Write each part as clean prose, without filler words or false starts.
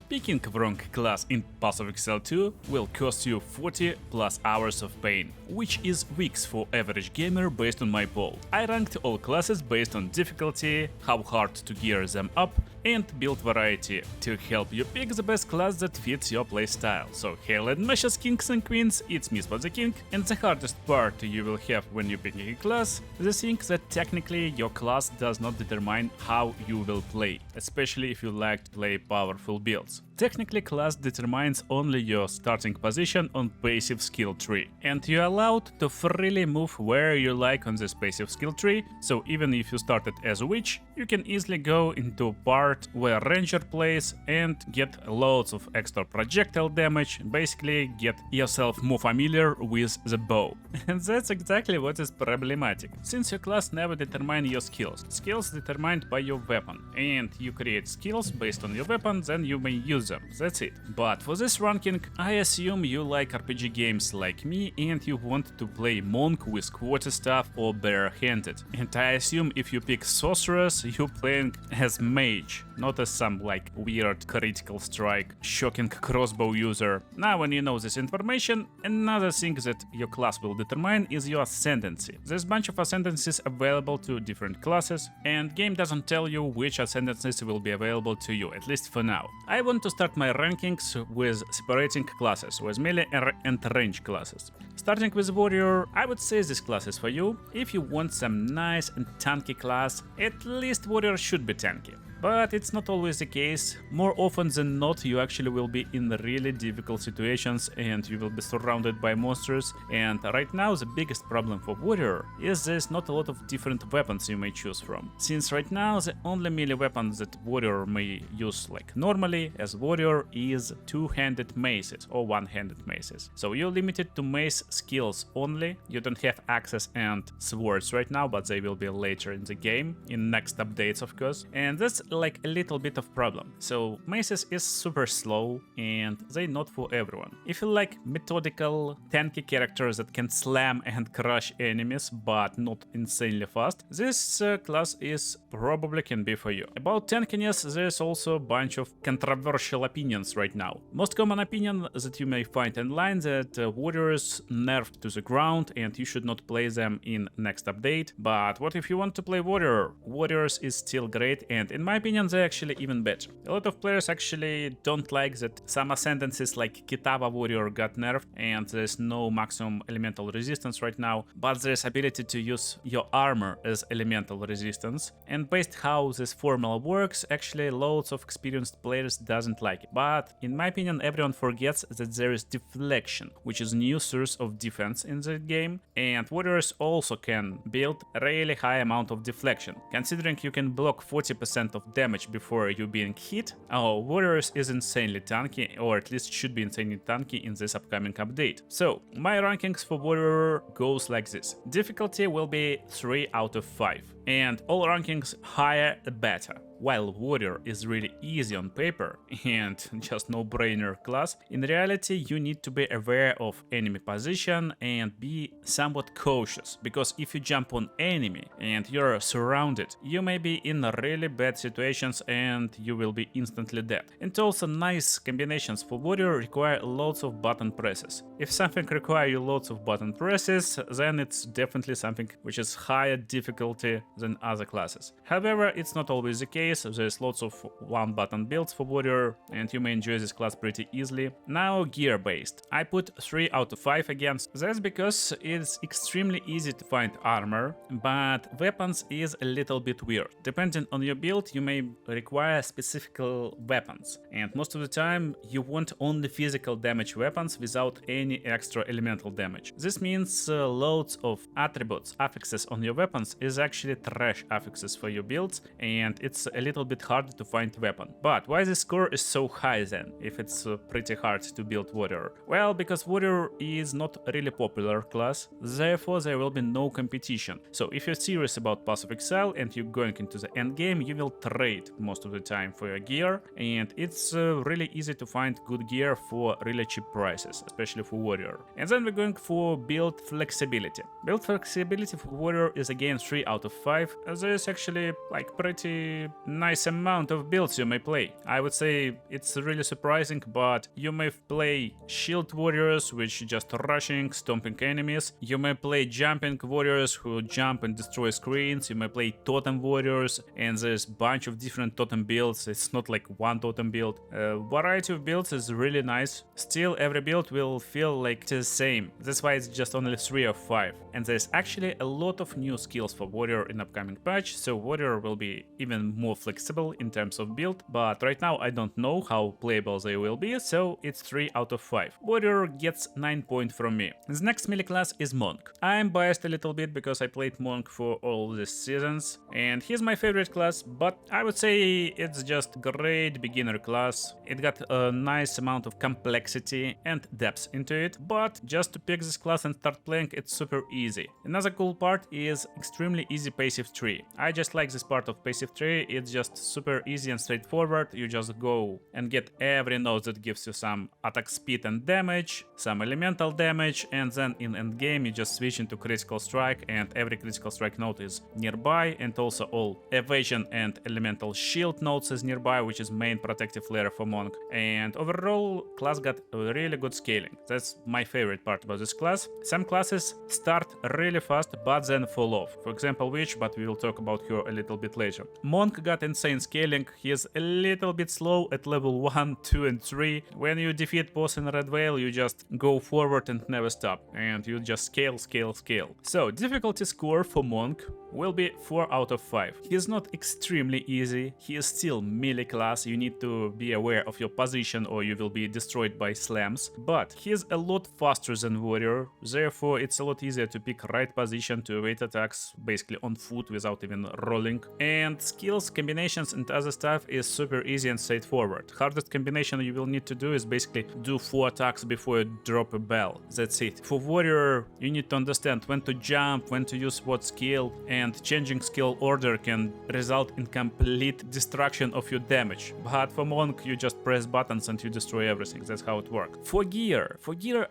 Picking wrong class in Path of Exile 2 will cost you 40 plus hours of pain, which is weeks for average gamer based on my poll. I ranked all classes based on difficulty, how hard to gear them up, and build variety to help you pick the best class that fits your playstyle. So hail and meshes kings and queens, it's me Spot the King, and the hardest part you will have when you picking a class, the thing that technically your class does not determine how you will play, especially if you like to play powerful builds. Technically, class determines only your starting position on passive skill tree, and you're allowed to freely move where you like on this passive skill tree, so even if you started as a witch, you can easily go into a part where ranger plays and get loads of extra projectile damage, basically get yourself more familiar with the bow. And that's exactly what is problematic, since your class never determines your skills. Skills determined by your weapon, and you create skills based on your weapon, then you may use them. That's it. But for this ranking, I assume you like RPG games like me and you want to play monk with quarterstaff or barehanded. And I assume if you pick Sorceress, you're playing as mage, not as some like weird critical strike, shocking crossbow user. Now when you know this information, another thing that your class will determine is your ascendancy. There's a bunch of ascendancies available to different classes, and game doesn't tell you which ascendancies will be available to you, at least for now. I want to start my rankings with separating classes, with melee and range classes. Starting with warrior, I would say this class is for you. If you want some nice and tanky class, at least warrior should be tanky. But it's not always the case. More often than not, you actually will be in really difficult situations and you will be surrounded by monsters. And right now, the biggest problem for warrior is there's not a lot of different weapons you may choose from. Since right now, the only melee weapon that warrior may use like normally as warrior is two-handed maces or one-handed maces. So you're limited to mace skills only. You don't have axes and swords right now, but they will be later in the game, in next updates of course. And that's like a little bit of problem. So maces is super slow and they not for everyone. If you like methodical tanky characters that can slam and crush enemies but not insanely fast, this class is probably can be for you. About tankiness, there's also a bunch of controversial opinions right now. Most common opinion that you may find online that warriors nerfed to the ground and you should not play them in next update. But what if you want to play warrior? Warriors is still great, and in my opinion they're actually even better. A lot of players actually don't like that some ascendancies like Kitava warrior got nerfed and there's no maximum elemental resistance right now, but there's ability to use your armor as elemental resistance. And based how this formula works, actually loads of experienced players doesn't like it. But in my opinion everyone forgets that there is deflection, which is a new source of defense in the game, and warriors also can build a really high amount of deflection. Considering you can block 40% of damage before you being hit, our warriors is insanely tanky, or at least should be insanely tanky in this upcoming update. So my rankings for warrior goes like this. Difficulty will be 3 out of 5, and all rankings higher the better. While warrior is really easy on paper and just no-brainer class, in reality you need to be aware of enemy position and be somewhat cautious, because if you jump on enemy and you're surrounded, you may be in really bad situations and you will be instantly dead. And also nice combinations for warrior require lots of button presses. If something requires you lots of button presses, then it's definitely something which is higher difficulty than other classes. However, it's not always the case. There's lots of one-button builds for warrior, and you may enjoy this class pretty easily. Now gear-based. I put 3 out of 5 again. That's because it's extremely easy to find armor, but weapons is a little bit weird. Depending on your build, you may require specific weapons, and most of the time you want only physical damage weapons without any extra elemental damage. This means loads of attributes, affixes on your weapons is actually trash affixes for your builds, and it's a little bit harder to find weapon. But why the score is so high then, if it's pretty hard to build warrior? Well, because warrior is not a really popular class, therefore there will be no competition. So if you're serious about Path of Exile and you're going into the end game, you will trade most of the time for your gear, and it's really easy to find good gear for really cheap prices, especially for warrior. And then we're going for build flexibility. Build flexibility for warrior is again 3 out of 5. There is actually like pretty nice amount of builds you may play. I would say it's really surprising, but you may play shield warriors, which just rushing, stomping enemies. You may play jumping warriors who jump and destroy screens. You may play totem warriors, and there's a bunch of different totem builds. It's not like one totem build. Variety of builds is really nice. Still, every build will feel like the same. That's why it's just only 3 of 5. And there's actually a lot of new skills for warrior in upcoming patch, so warrior will be even more flexible in terms of build, but right now I don't know how playable they will be, so it's 3 out of 5. Warrior gets 9 points from me. The next melee class is Monk. I'm biased a little bit because I played Monk for all these seasons, and he's my favorite class, but I would say it's just great beginner class. It got a nice amount of complexity and depth into it, but just to pick this class and start playing, it's super easy. Another cool part is extremely easy passive tree. I just like this part of passive tree. It's just super easy and straightforward. You just go and get every node that gives you some attack speed and damage, some elemental damage, and then in end game you just switch into critical strike, and every critical strike node is nearby, and also all evasion and elemental shield nodes is nearby, which is main protective layer for Monk. And overall, class got a really good scaling. That's my favorite part about this class. Some classes start really fast but then fall off. For example, Witch, but we will talk about her a little bit later. Monk got insane scaling. He is a little bit slow at level 1, 2 and 3. When you defeat boss in Red Veil, you just go forward and never stop, and you just scale, scale, scale. So difficulty score for Monk will be 4 out of 5. He is not extremely easy. He is still melee class. You need to be aware of your position or you will be destroyed by slams, but he is a lot faster than warrior, therefore it's a lot easier to pick right position to evade attacks basically on foot without even rolling. And skills, combinations and other stuff is super easy and straightforward. Hardest combination you will need to do is basically do 4 attacks before you drop a bell. That's it. For warrior, you need to understand when to jump, when to use what skill, and changing skill order can result in complete destruction of your damage. But for Monk, you just press buttons and you destroy everything. That's how it works. For gear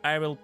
I will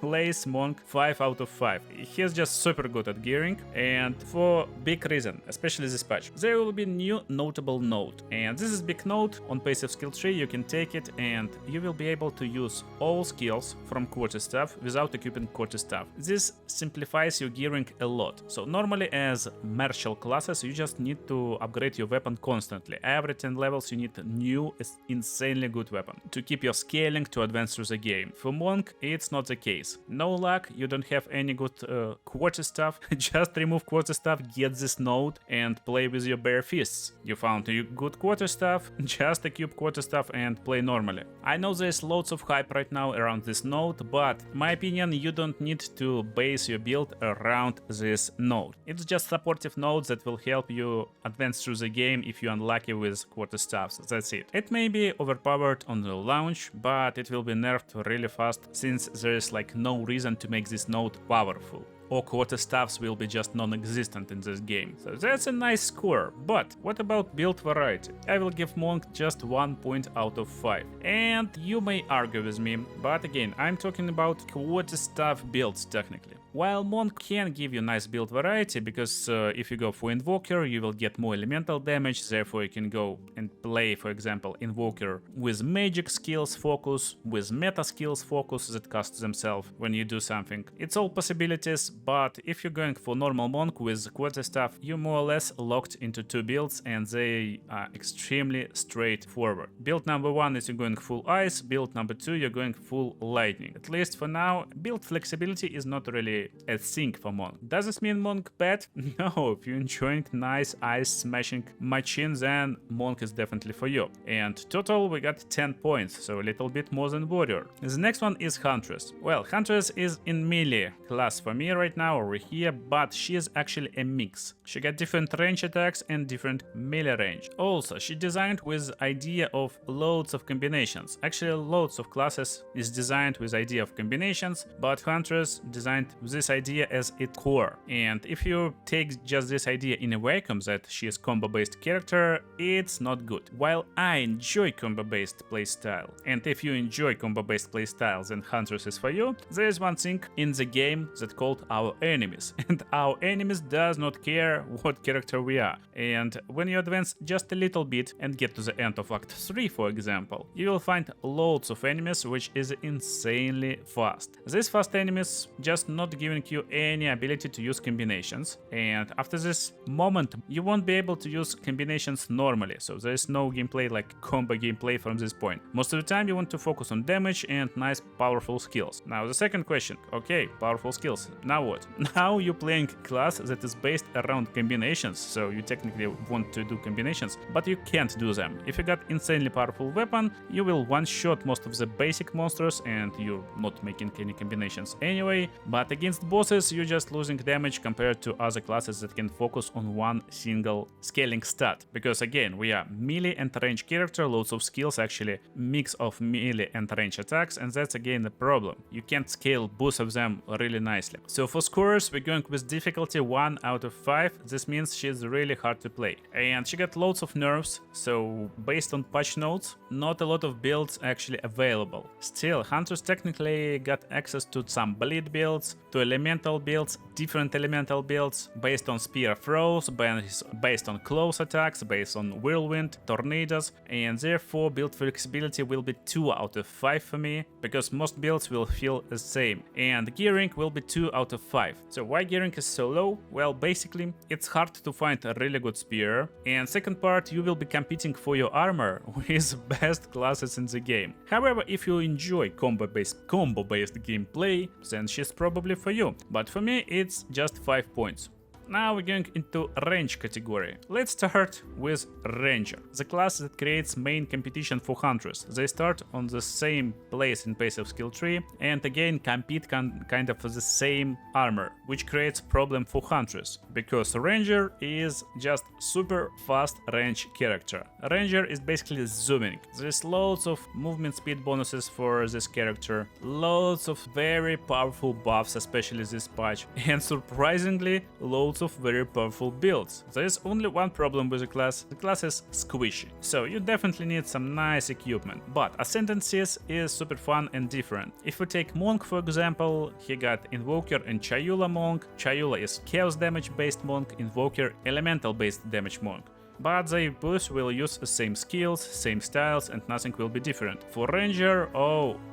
place Monk 5 out of 5. He's just super good at gearing, and for big reason, especially this patch. There will be new notable node, and this is big node on passive skill tree. You can take it and you will be able to use all skills from quarterstaff without equipping quarterstaff. This simplifies your gearing a lot. So normally as martial classes you just need to upgrade your weapon constantly. Every 10 levels you need a new insanely good weapon to keep your scaling to advance through the game. For Monk it's not the case. No luck, you don't have any good quarterstaff. Just remove quarterstaff, get this node and play with your bare fists. You found a good quarterstaff, just equip quarterstaff and play normally. I know there's loads of hype right now around this node, but in my opinion you don't need to base your build around this node. It's just supportive nodes that will help you advance through the game if you're unlucky with quarterstaffs. That's it. It may be overpowered on the launch, but it will be nerfed really fast since there is like no reason to make this node powerful. Or quarterstaffs will be just non-existent in this game. So that's a nice score. But what about build variety? I will give Monk just 1 point out of 5. And you may argue with me, but again, I'm talking about quarterstaff builds technically. While Monk can give you nice build variety, because if you go for Invoker, you will get more elemental damage, therefore you can go and play, for example, Invoker with magic skills focus, with meta skills focus that cast themselves when you do something. It's all possibilities, but if you're going for normal Monk with quarterstaff, you're more or less locked into 2 builds and they are extremely straightforward. Build number 1 is you're going full ice, build number 2 you're going full lightning. At least for now, build flexibility is not really a thing for Monk. Does this mean Monk bad? No, if you're enjoying nice ice smashing machine, then Monk is definitely for you. And total we got 10 points, so a little bit more than warrior. The next one is Huntress. Well, Huntress is in melee class for me right now over here, but she is actually a mix. She got different range attacks and different melee range. Also, she designed with idea of loads of combinations. Actually, loads of classes is designed with idea of combinations, but Huntress designed this idea as its core. And if you take just this idea in a vacuum that she is combo-based character, it's not good. While I enjoy combo-based playstyle, and if you enjoy combo-based playstyle, then Huntress is for you, there is one thing in the game that called our enemies. And our enemies does not care what character we are. And when you advance just a little bit and get to the end of Act 3, for example, you will find loads of enemies, which is insanely fast. These fast enemies just not giving you any ability to use combinations, and after this moment you won't be able to use combinations normally, so there is no gameplay like combo gameplay from this point. Most of the time you want to focus on damage and nice powerful skills. Now the second question, okay, powerful skills, now what? Now you're playing class that is based around combinations, so you technically want to do combinations, but you can't do them. If you got insanely powerful weapon, you will one-shot most of the basic monsters and you're not making any combinations anyway, but against bosses you're just losing damage compared to other classes that can focus on one single scaling stat. Because again, we are melee and range character, loads of skills, actually mix of melee and range attacks, and that's again the problem. You can't scale both of them really nicely. So for scores, we're going with difficulty 1 out of 5. This means she's really hard to play. And she got loads of nerfs, so based on patch notes, not a lot of builds actually available. Still, Huntress technically got access to some bleed builds, to elemental builds, different elemental builds, based on spear throws, based on close attacks, based on whirlwind, tornadoes, and therefore build flexibility will be 2 out of 5 for me, because most builds will feel the same. And gearing will be 2 out of 5. So why gearing is so low? Well, basically, it's hard to find a really good spear, and second part, you will be competing for your armor with best classes in the game. However, if you enjoy combo-based gameplay, then she's probably for you, but for me it's just 5 points. Now we're going into range category. Let's start with Ranger, the class that creates main competition for Huntress. They start on the same place in passive skill tree and again compete kind of for the same armor, which creates problem for Huntress, because Ranger is just super fast range character. Ranger is basically zooming. There's loads of movement speed bonuses for this character, loads of very powerful buffs, especially this patch, and surprisingly loads of very powerful builds. There is only one problem with the class is squishy, so you definitely need some nice equipment, but Ascendancies is super fun and different. If we take Monk for example, he got Invoker and Chayula Monk. Chayula is chaos damage based Monk, Invoker elemental based damage Monk. But they both will use the same skills, same styles, and nothing will be different. For Ranger,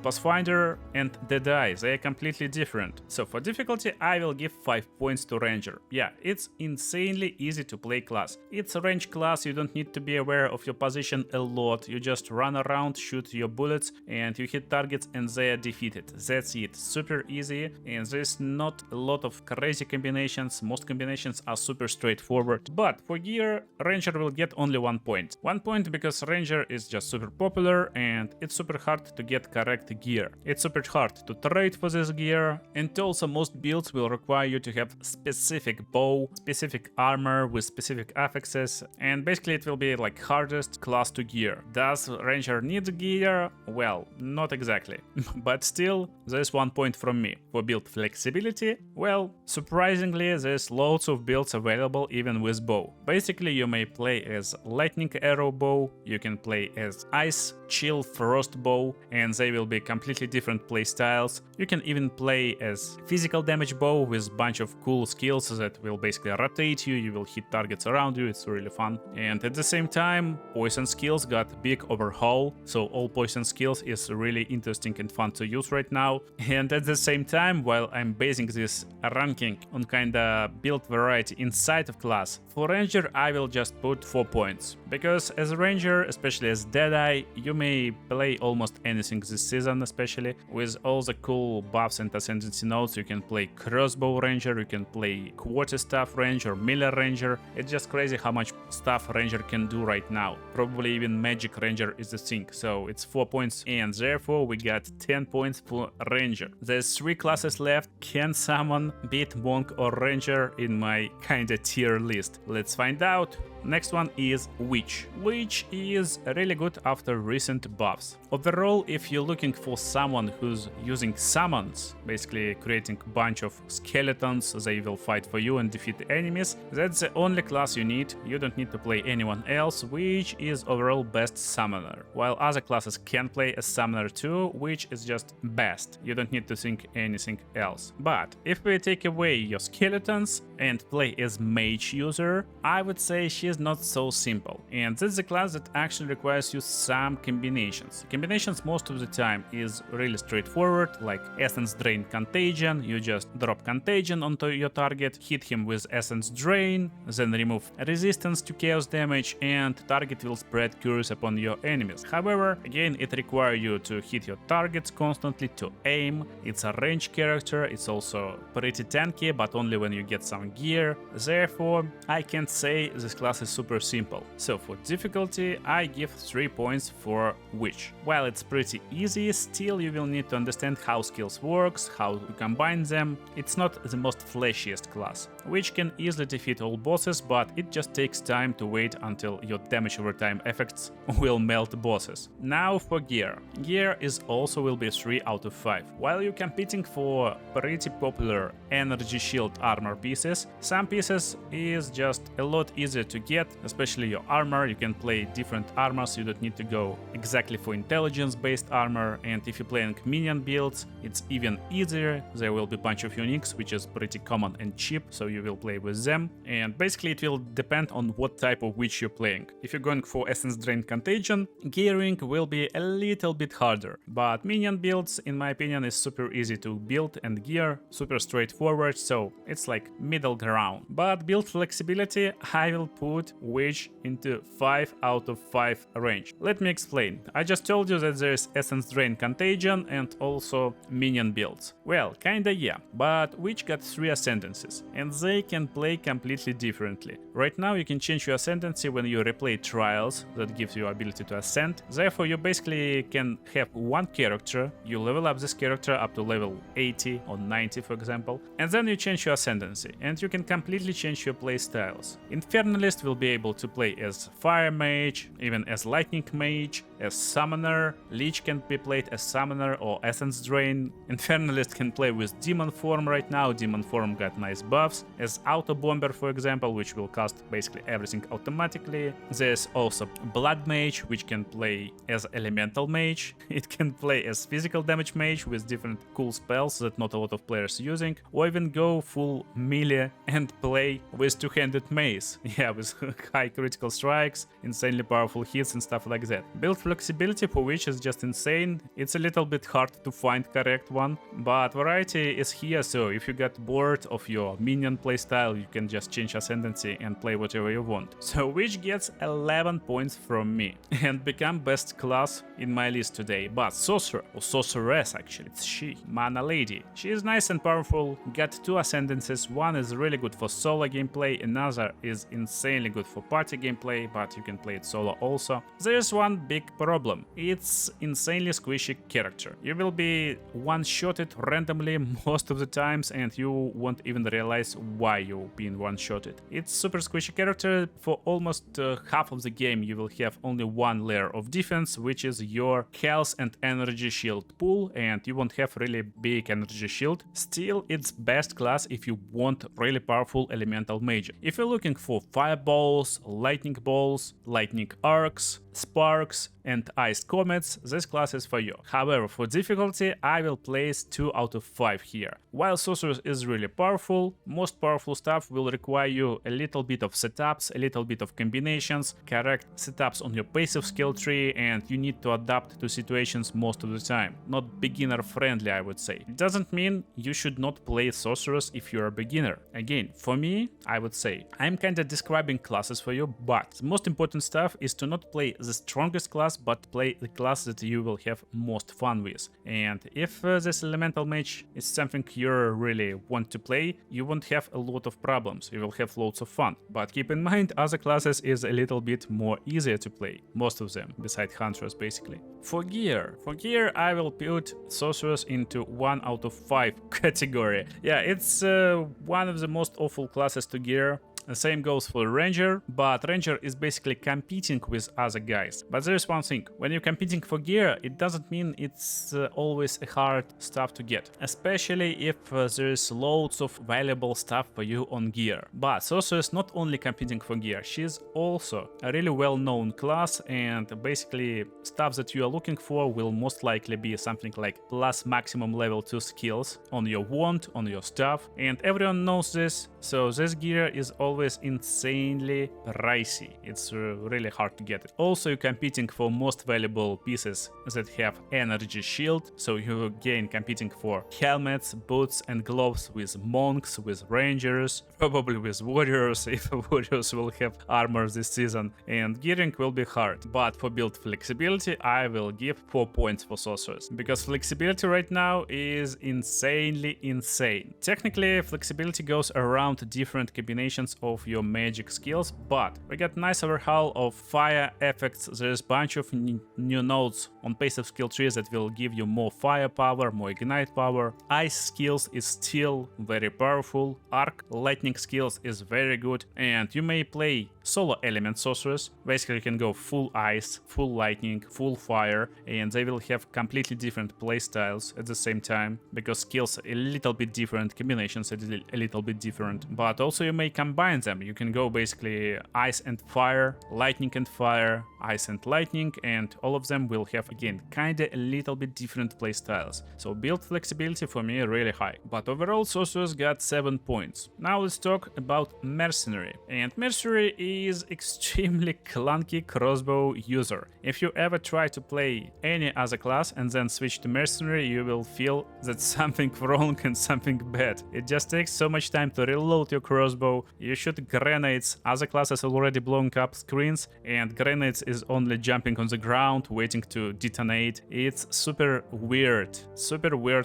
Pathfinder and Deadeye, they are completely different. So for difficulty, I will give 5 points to Ranger. Yeah, it's insanely easy to play class. It's a range class, you don't need to be aware of your position a lot. You just run around, shoot your bullets, and you hit targets and they are defeated. That's it. Super easy, and there's not a lot of crazy combinations. Most combinations are super straightforward. But for gear, Ranger will get only 1 point. 1 point because Ranger is just super popular and it's super hard to get correct gear. It's super hard to trade for this gear, and also most builds will require you to have specific bow, specific armor with specific affixes, and basically it will be like hardest class to gear. Does Ranger need gear? Well, not exactly. But still, there's 1 point from me. For build flexibility, well, surprisingly there's loads of builds available even with bow. Basically you may play as lightning arrow bow, you can play as ice, chill, frost bow, and they will be completely different play styles. You can even play as physical damage bow with bunch of cool skills that will basically rotate you, you will hit targets around you, it's really fun. And at the same time, poison skills got big overhaul, so all poison skills is really interesting and fun to use right now. And at the same time, while I'm basing this ranking on kinda build variety inside of class, for Ranger I will just put 4 points, because as a Ranger, especially as Deadeye, you may play almost anything this season, especially with all the cool buffs and ascendancy nodes. You can play crossbow Ranger, you can play quarterstaff Ranger, melee Ranger. It's just crazy how much stuff Ranger can do right now. Probably even Magic Ranger is the thing, so it's 4 points, and therefore we got 10 points for Ranger. There's 3 classes left. Can someone beat Monk or Ranger in my kinda tier list? Let's find out. Next one is Witch, which is really good after recent buffs. Overall, if you're looking for someone who's using summons, basically creating a bunch of skeletons, they will fight for you and defeat enemies, that's the only class you need. You don't need to play anyone else, which is overall best summoner. While other classes can play as summoner too, which is just best. You don't need to think anything else. But if we take away your skeletons and play as mage user, I would say she's not so simple. And this is a class that actually requires you some combinations. Combinations most of the time is really straightforward, like Essence Drain Contagion. You just drop Contagion onto your target, hit him with Essence Drain, then remove resistance to chaos damage, and target will spread curse upon your enemies. However, again, it requires you to hit your targets constantly, to aim. It's a range character, it's also pretty tanky, but only when you get some gear. Therefore, I can't say this class is super simple. So for difficulty, I give 3 points for Witch. While it's pretty easy, still you will need to understand how skills works, how to combine them. It's not the most flashiest class. Witch can easily defeat all bosses, but it just takes time to wait until your damage over time effects will melt bosses. Now for gear. Gear is also will be 3 out of 5. While you're competing for pretty popular energy shield armor pieces, some pieces is just a lot easier to get, especially your armor. You can play different armors, you don't need to go exactly for intelligence based armor, and if you're playing minion builds, it's even easier. There will be a bunch of uniques, which is pretty common and cheap, so you will play with them, and basically it will depend on what type of witch you're playing. If you're going for Essence Drain Contagion, gearing will be a little bit harder, but minion builds, in my opinion, is super easy to build and gear, super straightforward, so it's like middle ground. But build flexibility, I will put Witch into 5 out of 5 range. Let me explain. I just told you that there is Essence Drain Contagion and also minion builds. Well, kinda yeah, but Witch got 3 ascendancies, and they can play completely differently. Right now you can change your ascendancy when you replay trials, that gives you ability to ascend. Therefore you basically can have one character, you level up this character up to level 80 or 90 for example, and then you change your ascendancy, and you can completely change your play styles. Infernalist will be able to play as Fire Mage, even as Lightning Mage, as Summoner. Lich can be played as Summoner or Essence Drain. Infernalist can play with Demon Form right now, Demon Form got nice buffs, as Auto Bomber for example, which will cast basically everything automatically. There's also Blood Mage, which can play as Elemental Mage. It can play as Physical Damage Mage with different cool spells that not a lot of players using, or even go full melee and play with two-handed mace. Yeah, with high critical strikes, insanely powerful hits and stuff like that. Build flexibility for which is just insane. It's a little bit hard to find correct one, but variety is here, so if you get bored of your minion playstyle, you can just change ascendancy and play whatever you want. So which gets 11 points from me and become best class in my list today. But Sorcerer, or Sorceress actually, it's she, Mana Lady. She is nice and powerful, got 2 ascendancies, one is really good for solo gameplay, another is insanely good for party gameplay, but you can play it solo also. There's one big problem, it's insanely squishy character. You will be one-shotted randomly most of the times and you won't even realize why you've been one-shotted. It's super squishy character. For almost half of the game you will have only one layer of defense, which is your health and energy shield pool, and you won't have really big energy shield. Still, it's best class if you want really powerful elemental mage. If you're looking for fireballs, lightning balls, lightning arcs, sparks and iced comets, this class is for you. However, for difficulty, I will place 2 out of 5 here. While Sorceress is really powerful, most powerful stuff will require you a little bit of setups, a little bit of combinations, correct setups on your passive skill tree, and you need to adapt to situations most of the time. Not beginner friendly, I would say. It doesn't mean you should not play Sorceress if you're a beginner. Again, for me, I would say I'm kinda describing classes for you, but the most important stuff is to not play the strongest class class, but play the class that you will have most fun with. And if this elemental mage is something you really want to play, you won't have a lot of problems, you will have loads of fun. But keep in mind, other classes is a little bit more easier to play, most of them, besides Huntress basically. For gear I will put Sorceress into 1 out of 5 category. Yeah, it's one of the most awful classes to gear. The same goes for Ranger, but Ranger is basically competing with other guys. But there is one thing, when you're competing for gear, it doesn't mean it's always a hard stuff to get. Especially if there is loads of valuable stuff for you on gear. But Sorceress is not only competing for gear, she's also a really well-known class, and basically stuff that you are looking for will most likely be something like plus maximum level 2 skills on your wand, on your stuff, and everyone knows this, so this gear is always insanely pricey. It's really hard to get it. Also, you're competing for most valuable pieces that have energy shield, so you again competing for helmets, boots and gloves with monks, with rangers, probably with warriors if warriors will have armor this season, and gearing will be hard. But for build flexibility I will give 4 points for Sorceress, because flexibility right now is insanely insane. Technically flexibility goes around different combinations of your magic skills, but we got nice overhaul of fire effects. There's a bunch of new nodes on passive skill trees that will give you more firepower, more ignite power. Ice skills is still very powerful, arc lightning skills is very good, and you may play solo element Sorceress. Basically you can go full ice, full lightning, full fire, and they will have completely different playstyles at the same time, because skills a little bit different, combinations a little bit different, but also you may combine them. You can go basically ice and fire, lightning and fire, ice and lightning, and all of them will have again kinda a little bit different playstyles. So build flexibility for me really high. But overall Sorceress got 7 points. Now let's talk about Mercenary. And Mercenary is extremely clunky crossbow user. If you ever try to play any other class and then switch to Mercenary, you will feel that something wrong and something bad. It just takes so much time to reload your crossbow. You shoot grenades, other classes already blowing up screens, and grenades is only jumping on the ground waiting to detonate. It's super weird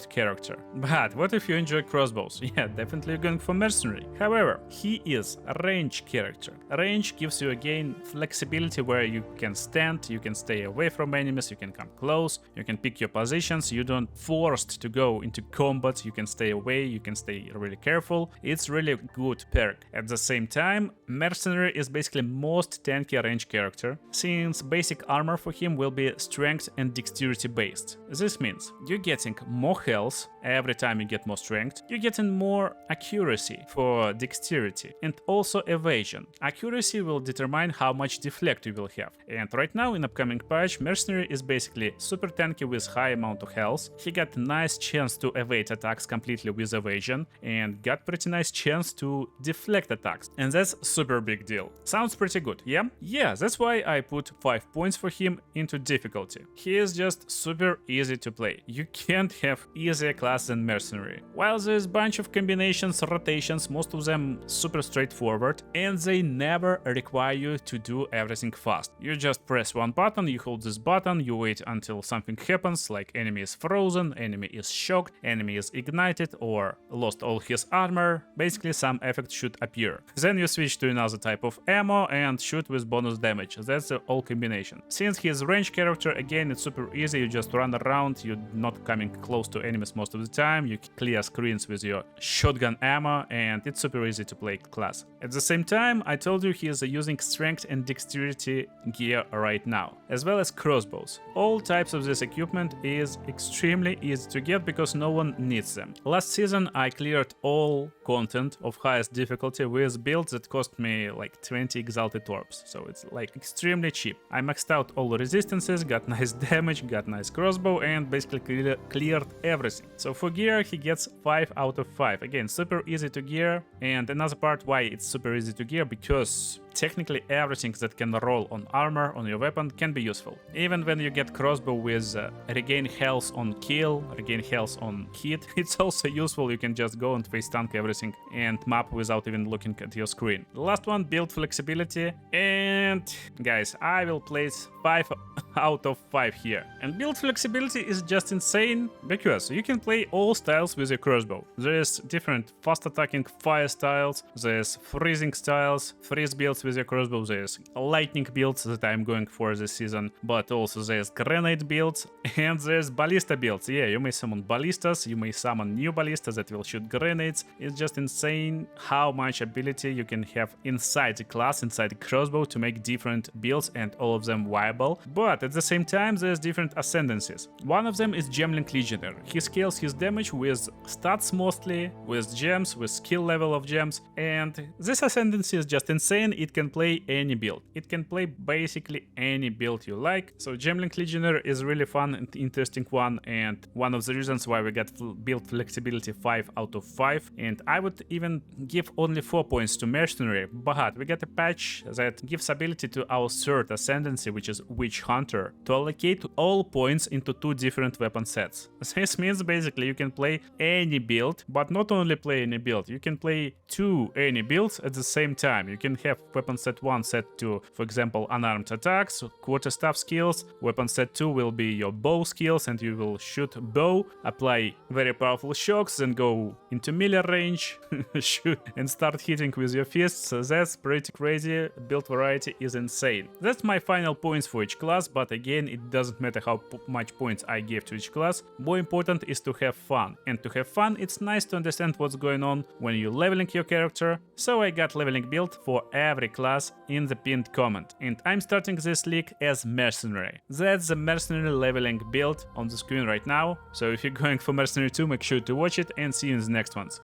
character. But what if you enjoy crossbows? Yeah, definitely you're going for Mercenary. However, he is a range character. Range gives you again flexibility where you can stand, you can stay away from enemies, you can come close, you can pick your positions, you don't forced to go into combat, you can stay away, you can stay really careful. It's really a good perk. At the same time, Mercenary is basically most tanky range character, since basic armor for him will be strength and dexterity based. This means you're getting more health every time you get more strength, you're getting more accuracy for dexterity, and also evasion. Accuracy will determine how much deflect you will have. And right now in upcoming patch, Mercenary is basically super tanky with high amount of health. He got a nice chance to evade attacks completely with evasion, and got pretty nice chance to deflect attacks. And that's super big deal. Sounds pretty good, yeah? Yeah, that's why I put 5 points for him into difficulty. He is just super easy to play. You can't have easier class than Mercenary. While there's a bunch of combinations, rotations, most of them super straightforward, and they never require you to do everything fast. You just press one button, you hold this button, you wait until something happens, like enemy is frozen, enemy is shocked, enemy is ignited, or lost all his armor. Basically some effect should appear. Then you switch to another type of ammo and shoot with bonus damage. That's the whole combination. Since he's a range character, again it's super easy, you just run around, you're not coming close to enemies most of the time, you clear screens with your shotgun ammo, and it's super easy to play class. At the same time, I told you he is using strength and dexterity gear right now, as well as crossbows. All types of this equipment is extremely easy to get because no one needs them. Last season I cleared all content of highest difficulty with builds that cost me like 20 exalted orbs, so it's like extremely cheap. I maxed out all the resistances, got nice damage, got nice crossbow, and basically cleared everything. So for gear he gets 5 out of 5. Again, super easy to gear, and another part why it's super easy to gear, because technically everything that can roll on armor on your weapon can be useful. Even when you get crossbow with regain health on kill, regain health on hit, it's also useful. You can just go and face tank everything and map without even looking at your screen. The last one, build flexibility, and guys, I will place 5 out of 5 here. And build flexibility is just insane because you can play all styles with your crossbow. There's different fast attacking fire styles, there's freezing styles, freeze builds with your crossbow, there's lightning builds that I'm going for this season, but also there's grenade builds and there's ballista builds. Yeah, you may summon ballistas, you may summon new ballistas that will shoot grenades. It's just insane how much ability you can have inside the class, inside the crossbow, to make different builds and all of them viable. But at the same time, there's different ascendancies. One of them is Gemlink Legionnaire. He scales his damage with stats mostly, with gems, with skill level of gems, and this ascendancy is just insane. It can play any build. It can play basically any build you like. So Gemlink Legionnaire is really fun and interesting one, and one of the reasons why we got build flexibility 5 out of 5. And I would even give only 4 points to Mercenary, but we got a patch that gives ability to our third ascendancy, which is Witch Hunter, to allocate all points into 2 different weapon sets. This means basically you can play any build, but not only play any build, you can play 2 any builds at the same time. You can have weapon set 1 set to, for example, unarmed attacks, quarterstaff skills. Weapon set 2 will be your bow skills, and you will shoot bow, apply very powerful shocks, then go into melee range, shoot and start hitting with your fists. So that's pretty crazy. Build variety is insane. That's my final points for each class, but again, it doesn't matter how much points I give to each class. More important is to have fun. And to have fun, it's nice to understand what's going on when you're leveling your character. So I got leveling build for every class in the pinned comment. And I'm starting this league as Mercenary. That's the Mercenary leveling build on the screen right now. So if you're going for Mercenary 2, make sure to watch it, and see you in the next ones.